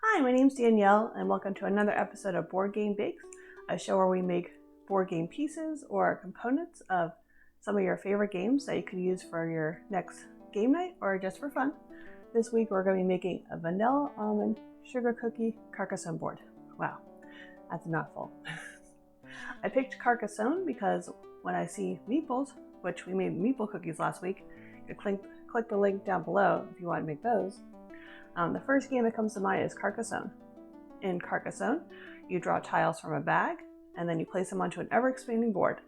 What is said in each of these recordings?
Hi, my name's Danielle, and welcome to another episode of Board Game Bakes, a show where we make board game pieces or components of some of your favorite games that you could use for your next game night or just for fun. This week we're going to be making a vanilla almond sugar cookie Carcasonne board. Wow, that's a mouthful. I picked Carcassonne because when I see meeples, which we made meeple cookies last week, you can click the link down below if you want to make those. The first game that comes to mind is Carcasonne. In Carcassonne, you draw tiles from a bag, and then you place them onto an ever-expanding board.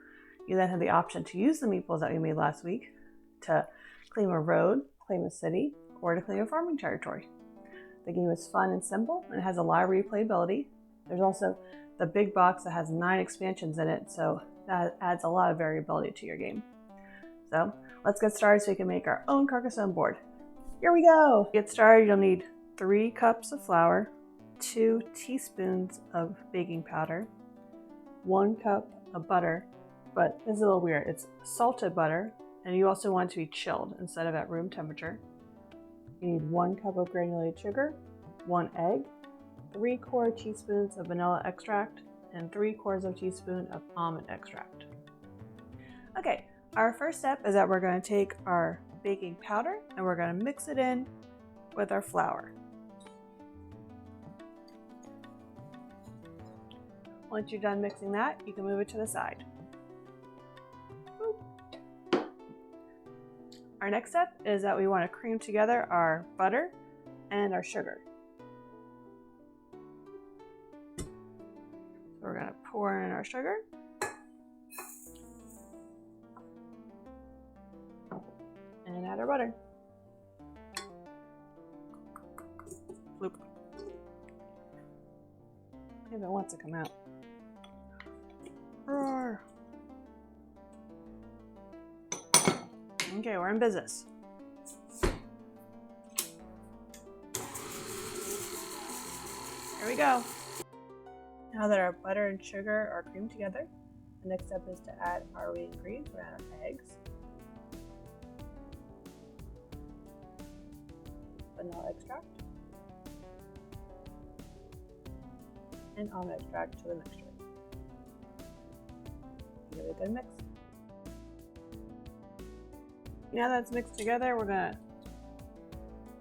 You then have the option to use the meeples that we made last week to claim a road, claim a city, or to claim a farming territory. The game is fun and simple, and it has a lot of replayability. There's also the big box that has 9 expansions in it, so that adds a lot of variability to your game. So let's get started so we can make our own Carcassonne board. Here we go! To get started, you'll need 3 cups of flour, 2 teaspoons of baking powder, 1 cup of butter, but this is a little weird. It's salted butter, and you also want it to be chilled instead of at room temperature. You need 1 cup of granulated sugar, 1 egg, 3/4 teaspoons of vanilla extract, and 3/4 teaspoon of almond extract. Okay, our first step is that we're going to take our baking powder and we're going to mix it in with our flour. Once you're done mixing that, you can move it to the side. Boop. Our next step is that we want to cream together our butter and our sugar. So we're going to pour in our sugar. And add our butter. Bloop. If it wants to come out. Roar. Okay, we're in business. Here we go. Now that our butter and sugar are creamed together, the next step is to add our ingredients. We're going to add our eggs, vanilla extract, and almond extract to the mixture. Give it a good mix. Now that it's mixed together, we're going to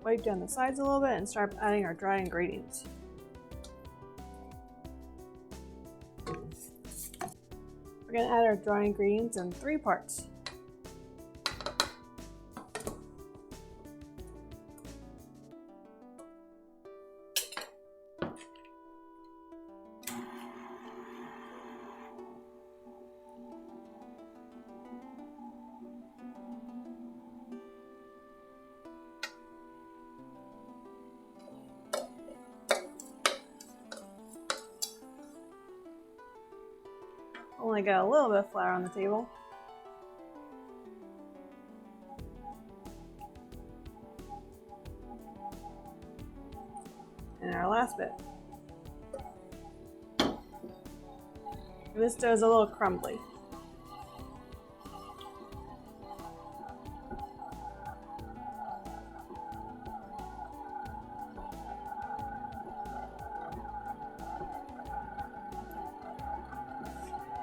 wipe down the sides a little bit and start adding our dry ingredients. We're going to add our dry ingredients in 3 parts. Only got a little bit of flour on the table. And our last bit. And this dough is a little crumbly.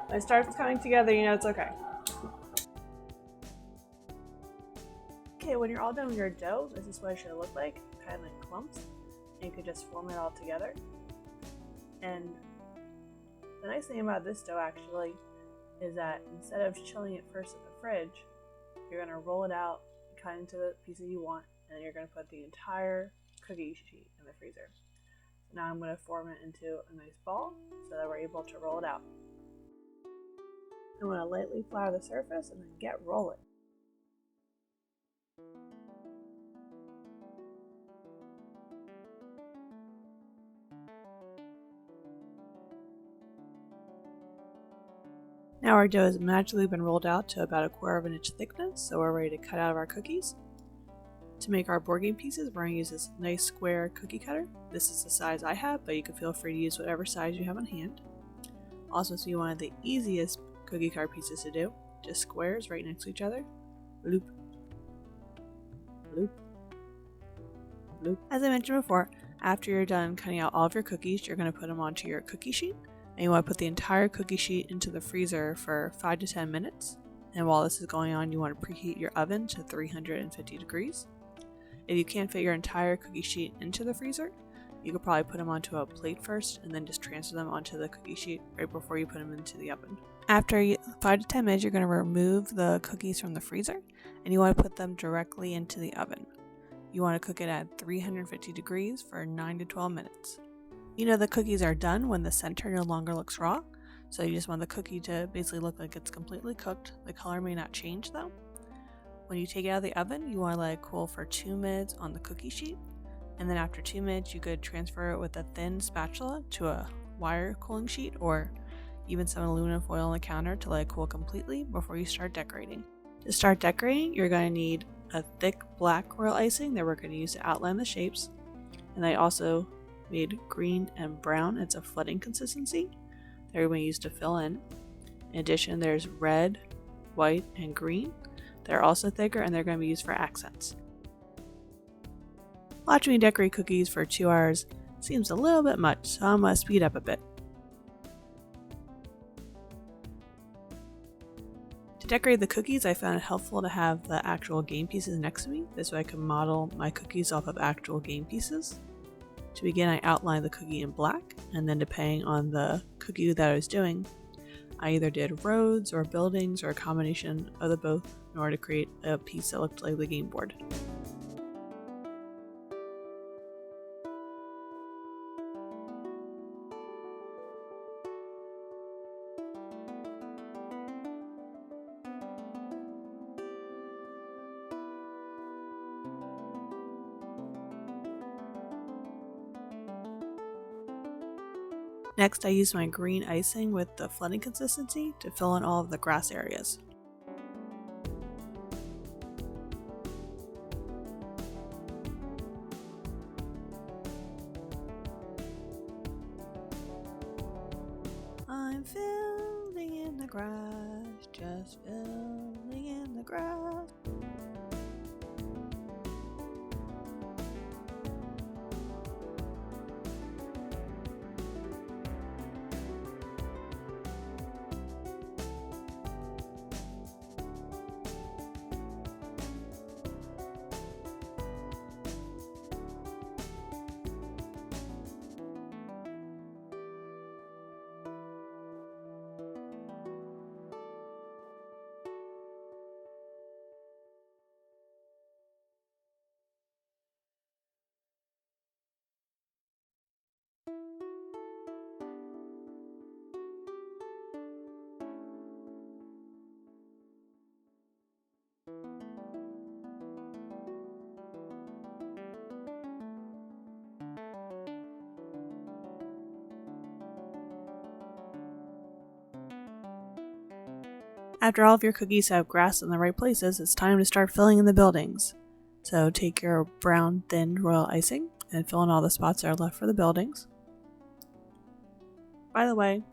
When it starts coming together, you know it's okay. Okay, when you're all done with your dough, this is what it should look like, kind of like clumps. And you could just form it all together. And the nice thing about this dough actually is that instead of chilling it first in the fridge, you're going to roll it out, cut into the pieces you want, and then you're going to put the entire cookie sheet in the freezer. So now I'm going to form it into a nice ball so that we're able to roll it out. I'm going to lightly flour the surface and then get rolling. Now our dough has magically been rolled out to about 1/4 inch thickness, so we're ready to cut out of our cookies. To make our board game pieces, we're going to use this nice square cookie cutter. This is the size I have, but you can feel free to use whatever size you have on hand. Also, so you wanted the easiest cookie cutter pieces to do, just squares right next to each other. Loop, loop, loop. As I mentioned before, After you're done cutting out all of your cookies, you're going to put them onto your cookie sheet. And you want to put the entire cookie sheet into the freezer for 5 to 10 minutes. And while this is going on, you want to preheat your oven to 350 degrees. If you can't fit your entire cookie sheet into the freezer, you could probably put them onto a plate first and then just transfer them onto the cookie sheet right before you put them into the oven. After 5 to 10 minutes, you're going to remove the cookies from the freezer and you want to put them directly into the oven. You want to cook it at 350 degrees for 9 to 12 minutes. You know the cookies are done when the center no longer looks raw, so you just want the cookie to basically look like it's completely cooked. The color may not change though. When you take it out of the oven, you want to let it cool for 2 minutes on the cookie sheet, and then after 2 minutes you could transfer it with a thin spatula to a wire cooling sheet or even some aluminum foil on the counter to let it cool completely before you start decorating. To start decorating, you're going to need a thick black royal icing that we're going to use to outline the shapes, and I also made green and brown. It's a flooding consistency that we're going to use to fill in. In addition, there's red, white, and green. They're also thicker and they're going to be used for accents. Watching me decorate cookies for 2 hours seems a little bit much, so I'm going to speed up a bit. To decorate the cookies, I found it helpful to have the actual game pieces next to me. This way I can model my cookies off of actual game pieces. To begin, I outlined the cookie in black, and then depending on the cookie that I was doing, I either did roads or buildings or a combination of the both in order to create a piece that looked like the game board. Next, I used my green icing with the flooding consistency to fill in all of the grass areas. I'm filling in the grass, just filling in the grass. After all of your cookies have grass in the right places, it's time to start filling in the buildings. So take your brown thin royal icing and fill in all the spots that are left for the buildings. By the way,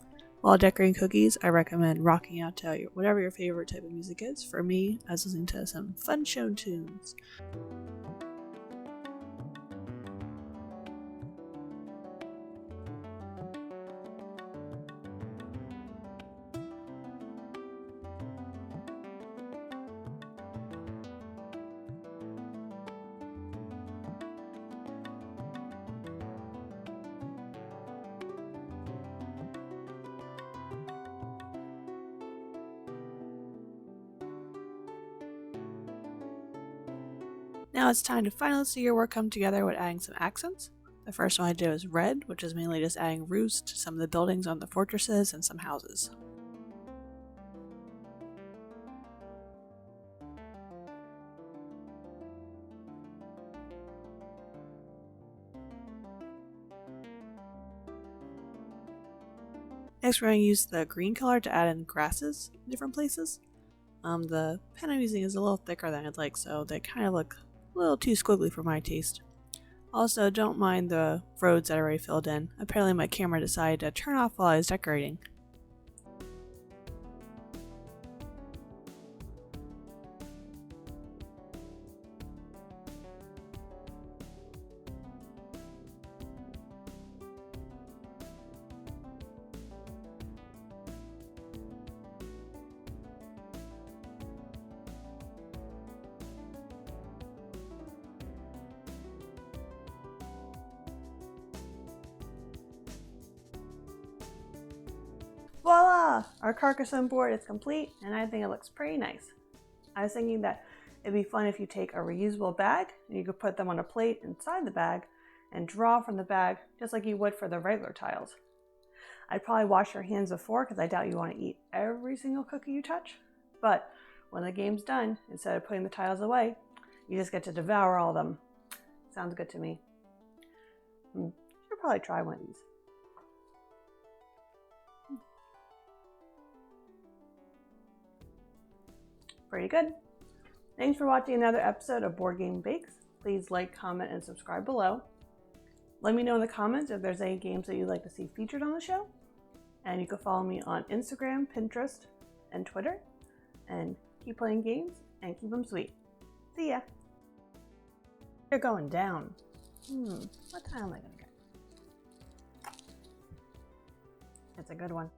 while decorating cookies, I recommend rocking out to whatever your favorite type of music is. For me, I was listening to some fun show tunes. Now it's time to finally see your work come together with adding some accents. The first one I did was red, which is mainly just adding roofs to some of the buildings on the fortresses and some houses. Next we're going to use the green color to add in grasses in different places. The pen I'm using is a little thicker than I'd like, so they kind of look a little too squiggly for my taste. Also, don't mind the roads that I already filled in. Apparently my camera decided to turn off while I was decorating. voila, our Carcasonne board is complete, and I think it looks pretty nice. I was thinking that it'd be fun if you take a reusable bag and you could put them on a plate inside the bag and draw from the bag just like you would for the regular tiles. I'd probably wash your hands before because I doubt you want to eat every single cookie you touch. But when the game's done, instead of putting the tiles away, you just get to devour all of them. Sounds good to me. Should probably try one of these. Pretty good. Thanks for watching another episode of Board Game Bakes. Please like, comment, and subscribe below. Let me know in the comments if there's any games that you'd like to see featured on the show. And you can follow me on Instagram, Pinterest, and Twitter. And keep playing games and keep them sweet. See ya. You're going down. What tile am I going to get? It's a good one.